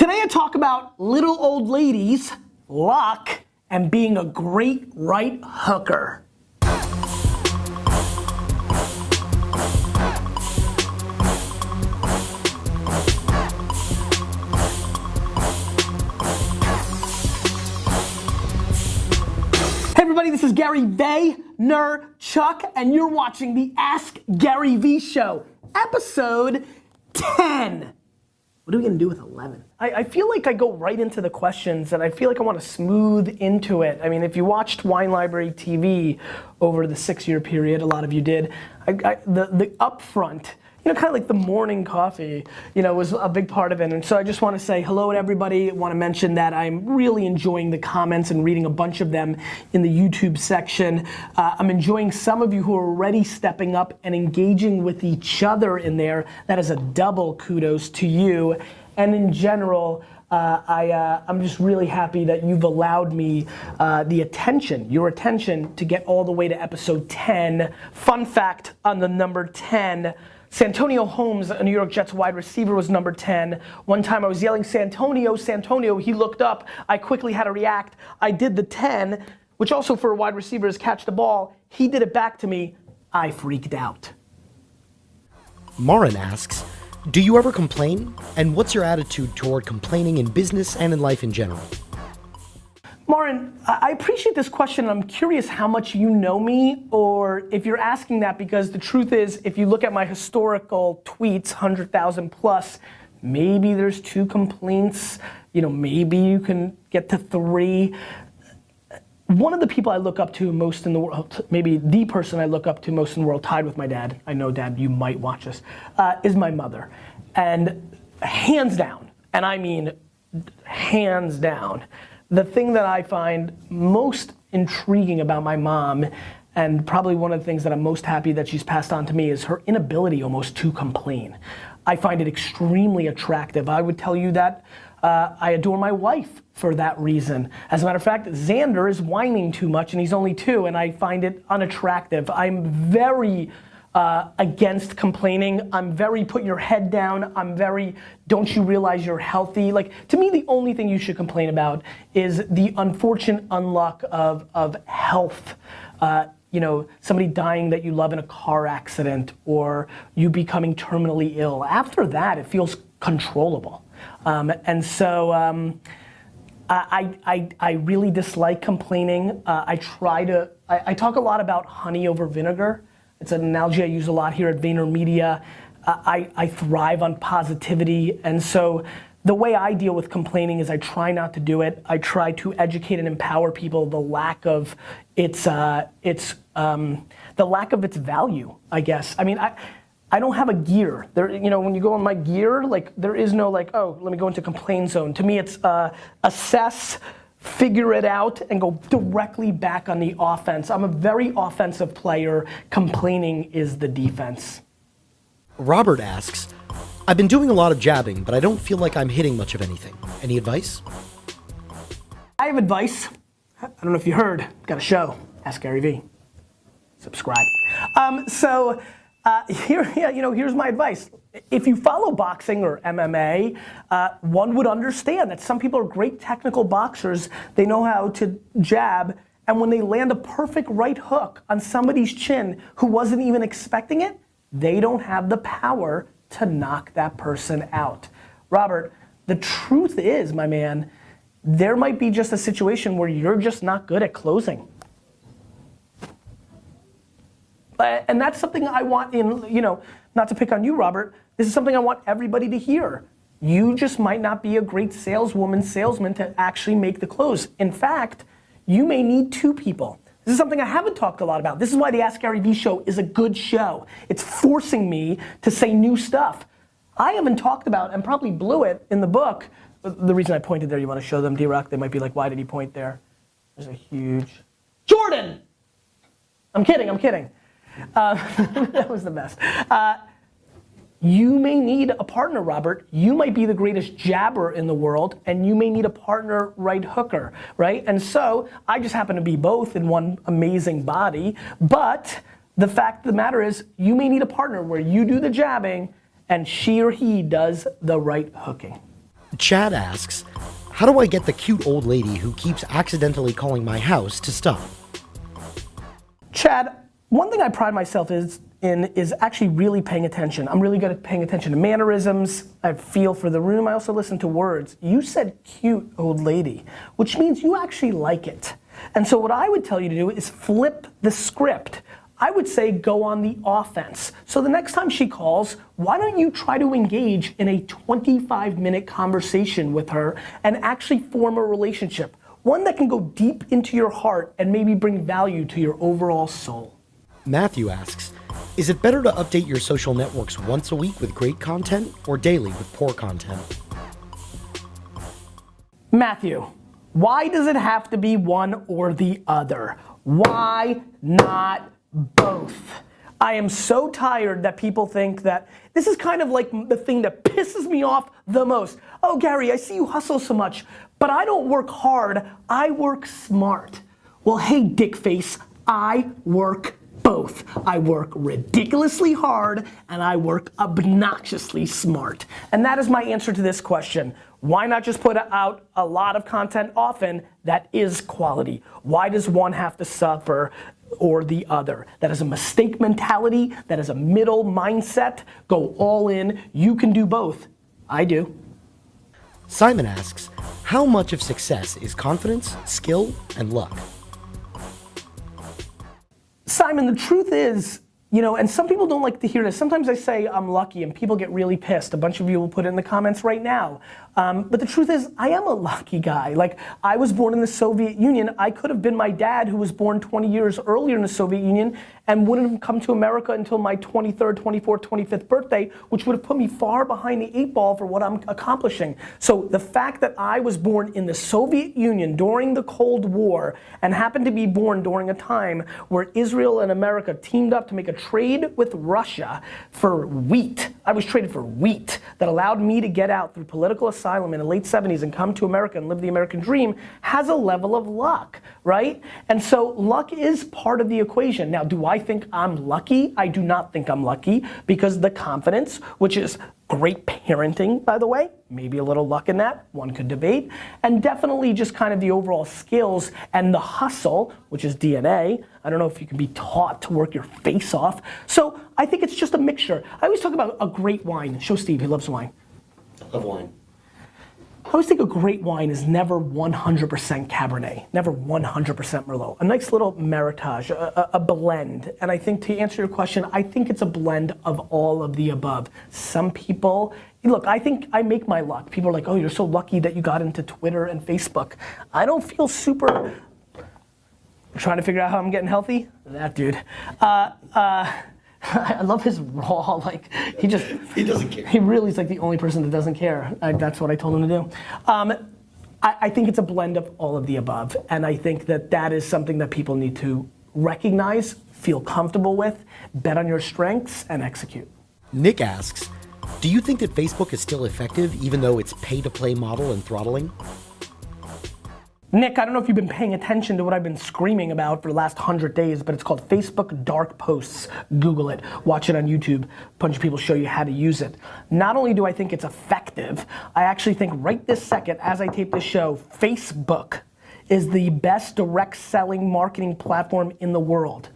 Today I talk about little old ladies, luck, and being a great right hooker. Hey everybody, this is Gary Vaynerchuk, and you're watching the Ask Gary V Show, episode 10. What are we gonna do with 11? I feel like I go right into the questions and I feel like I wanna smooth into it. I mean, if you watched Wine Library TV over the 6-year period, a lot of you did, the upfront, kind of like the morning coffee, was a big part of it. And so I just want to say hello to everybody. I want to mention that I'm really enjoying the comments and reading a bunch of them in the YouTube section. I'm enjoying some of you who are already stepping up and engaging with each other in there. That is a double kudos to you. And in general, I'm just really happy that you've allowed me your attention to get all the way to episode 10. Fun fact on the number 10, Santonio Holmes, a New York Jets wide receiver, was number 10. One time I was yelling, Santonio, Santonio. He looked up. I quickly had to react. I did the 10, which also for a wide receiver is catch the ball. He did it back to me. I freaked out. Marin asks, do you ever complain? And what's your attitude toward complaining in business and in life in general? Marin, I appreciate this question. I'm curious how much you know me, or if you're asking that because the truth is, if you look at my historical tweets, 100,000 plus, maybe there's 2 complaints, maybe you can get to 3. One of the people I look up to most in the world, maybe the person I look up to most in the world, tied with my dad, I know Dad, you might watch this, is my mother. And hands down, and I mean hands down, the thing that I find most intriguing about my mom, and probably one of the things that I'm most happy that she's passed on to me, is her inability almost to complain. I find it extremely attractive. I would tell you that I adore my wife for that reason. As a matter of fact, Xander is whining too much and he's only 2 and I find it unattractive. I'm very against complaining. I'm very put your head down. I'm very, don't you realize you're healthy? Like, to me, the only thing you should complain about is the unfortunate unluck of health. Somebody dying that you love in a car accident, or you becoming terminally ill. After that, it feels controllable. I really dislike complaining. I talk a lot about honey over vinegar. It's an analogy I use a lot here at VaynerMedia. I thrive on positivity, and so the way I deal with complaining is I try not to do it. I try to educate and empower people the lack of its value, I guess. I mean, I don't have a gear. There, when you go on my gear, like there is no oh, let me go into complain zone. To me, it's assess, figure it out, and go directly back on the offense. I'm a very offensive player. Complaining is the defense. Robert asks, I've been doing a lot of jabbing, but I don't feel like I'm hitting much of anything. Any advice? I have advice. I don't know if you heard, got a show, Ask Gary V. Subscribe. Here's my advice. If you follow boxing or MMA, one would understand that some people are great technical boxers. They know how to jab, and when they land a perfect right hook on somebody's chin who wasn't even expecting it, they don't have the power to knock that person out. Robert, the truth is, my man, there might be just a situation where you're just not good at closing. And that's something I want not to pick on you, Robert, this is something I want everybody to hear. You just might not be a great salesman to actually make the close. In fact, you may need 2 people. This is something I haven't talked a lot about. This is why the Ask Gary V show is a good show. It's forcing me to say new stuff. I haven't talked about, and probably blew it in the book. The reason I pointed there, you want to show them, D-Rock? They might be like, why did he point there? There's a huge, Jordan! I'm kidding. That was the best. You may need a partner, Robert. You might be the greatest jabber in the world, and you may need a partner right hooker, right? And so, I just happen to be both in one amazing body, but the fact of the matter is, you may need a partner where you do the jabbing, and she or he does the right hooking. Chad asks, how do I get the cute old lady who keeps accidentally calling my house to stop? Chad, one thing I pride myself in is actually really paying attention. I'm really good at paying attention to mannerisms. I feel for the room. I also listen to words. You said cute old lady, which means you actually like it. And so what I would tell you to do is flip the script. I would say go on the offense. So the next time she calls, why don't you try to engage in a 25-minute conversation with her and actually form a relationship? One that can go deep into your heart and maybe bring value to your overall soul. Matthew asks, is it better to update your social networks once a week with great content or daily with poor content? Matthew, why does it have to be one or the other? Why not both? I am so tired that people think that this is kind of like the thing that pisses me off the most. Oh, Gary, I see you hustle so much, but I don't work hard, I work smart. Well, hey, dick face, I work both. I work ridiculously hard and I work obnoxiously smart. And that is my answer to this question. Why not just put out a lot of content often that is quality? Why does one have to suffer or the other? That is a mistake mentality. That is a middle mindset. Go all in. You can do both. I do. Simon asks, how much of success is confidence, skill, and luck? Simon, the truth is, you know, and some people don't like to hear this. Sometimes I say I'm lucky and people get really pissed. A bunch of you will put it in the comments right now. But the truth is, I am a lucky guy. Like, I was born in the Soviet Union. I could have been my dad who was born 20 years earlier in the Soviet Union and wouldn't have come to America until my 23rd, 24th, 25th birthday, which would have put me far behind the 8 ball for what I'm accomplishing. So the fact that I was born in the Soviet Union during the Cold War and happened to be born during a time where Israel and America teamed up to make a trade with Russia for wheat. I was traded for wheat that allowed me to get out through political asylum in the late 70s and come to America and live the American dream has a level of luck, right? And so luck is part of the equation. Now, do I think I'm lucky? I do not think I'm lucky because the confidence, which is great parenting, by the way, maybe a little luck in that, one could debate, and definitely just kind of the overall skills and the hustle, which is DNA. I don't know if you can be taught to work your face off. So I think it's just a mixture. I always talk about a great wine. Show Steve, he loves wine. I love wine. I always think a great wine is never 100% Cabernet, never 100% Merlot. A nice little Meritage, a blend. And I think to answer your question, I think it's a blend of all of the above. Some people, look, I think I make my luck. People are like, oh, you're so lucky that you got into Twitter and Facebook. I don't feel super, trying to figure out how I'm getting healthy? That dude. I love his raw, like, he doesn't care. He really is like the only person that doesn't care. That's what I told him to do. I think it's a blend of all of the above. And I think that that is something that people need to recognize, feel comfortable with, bet on your strengths, and execute. Nick asks, do you think that Facebook is still effective even though it's pay-to-play model and throttling? Nick, I don't know if you've been paying attention to what I've been screaming about for the last 100 days, but it's called Facebook Dark Posts. Google it, watch it on YouTube. A bunch of people show you how to use it. Not only do I think it's effective, I actually think right this second, as I tape this show, Facebook is the best direct selling marketing platform in the world.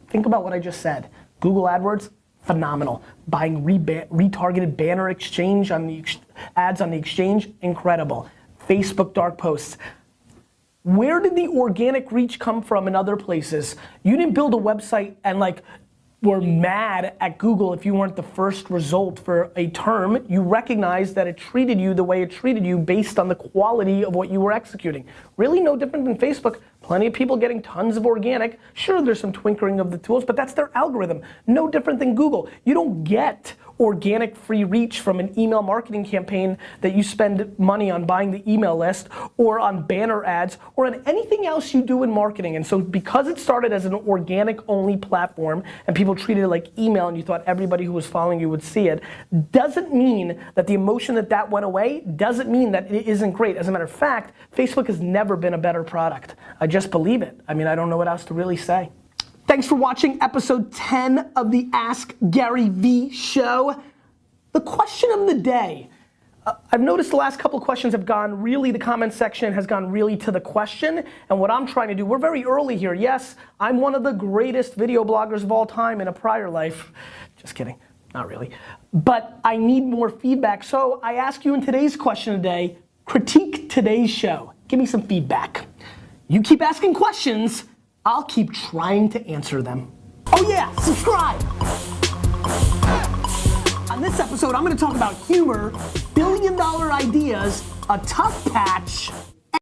Think about what I just said. Google AdWords, phenomenal. Buying retargeted banner exchange on the ads on the exchange, incredible. Facebook Dark Posts. Where did the organic reach come from in other places? You didn't build a website and like were mad at Google if you weren't the first result for a term. You recognized that it treated you the way it treated you based on the quality of what you were executing. Really no different than Facebook. Plenty of people getting tons of organic. Sure, there's some twinkering of the tools, but that's their algorithm. No different than Google. You don't get organic free reach from an email marketing campaign that you spend money on buying the email list or on banner ads or on anything else you do in marketing. And so because it started as an organic only platform and people treated it like email and you thought everybody who was following you would see it, doesn't mean that the emotion that went away doesn't mean that it isn't great. As a matter of fact, Facebook has never been a better product. I just believe it. I mean, I don't know what else to really say. Thanks for watching episode 10 of the Ask Gary Vee show. The question of the day, I've noticed the last couple of questions have gone really, the comment section has gone really to the question, and what I'm trying to do, we're very early here. Yes, I'm one of the greatest video bloggers of all time in a prior life. Just kidding, not really. But I need more feedback, so I ask you in today's question today, critique today's show. Give me some feedback. You keep asking questions, I'll keep trying to answer them. Oh yeah, subscribe! On this episode, I'm gonna talk about humor, billion-dollar ideas, a tough patch,